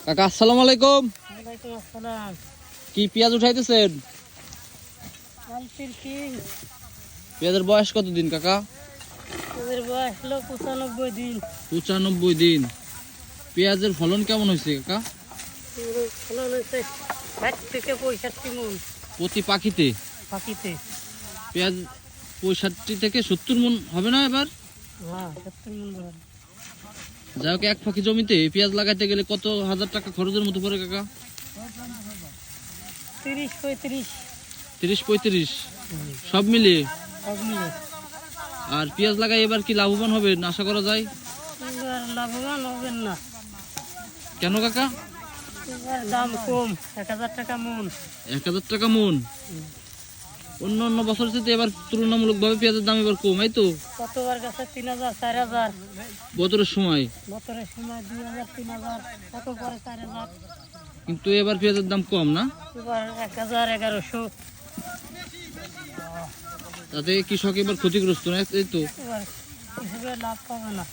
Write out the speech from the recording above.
কাকা আসসালামু আলাইকুম। ওয়ালাইকুম আসসালাম। কি পেঁয়াজ উঠাইতেছেন? আলপির কিং। পেঁয়াজের বয়স কতদিন কাকা? ওদের বয়স হলো 95 দিন। 95 দিন। পেঁয়াজের ফলন কেমন হয়েছে কাকা? ফলন হয়েছে 60 থেকে 65 মন প্রতি পাখিতে? পাখিতে। পেঁয়াজ 65 থেকে 70 মন হবে না এবার? হ্যাঁ 70 মন বড়। যাই হোক, এক পাখি জমিতে পেঁয়াজ লাগাইতে গেলে কত হাজার টাকা খরচের মতো পড়ে কাকা? 30-35। 30-35 সব মিলিয়ে? সব মিলে। আর পেঁয়াজ লাগাই এবার কি লাভবান হবে না আশা করা যায়? এবার লাভবান হবেন না। কেন কাকা? এবার দাম কম, 1000 টাকা মন। 1000 টাকা মন? অন্য অন্য বছর থেকে এবার তুলনামূলকভাবে পেঁয়াজের দাম এবার কম, এই তো? কতবার গেছে 3000 4000। বছরের সময়? বছরের সময় 2000 3000, কত পরে 4000। কিন্তু এবার পেঁয়াজের দাম কম না? এবার 1000 1100। তাতে কৃষক এবার ক্ষতিগ্রস্ত না, এই তো? এবার কৃষকের লাভ পাবে না।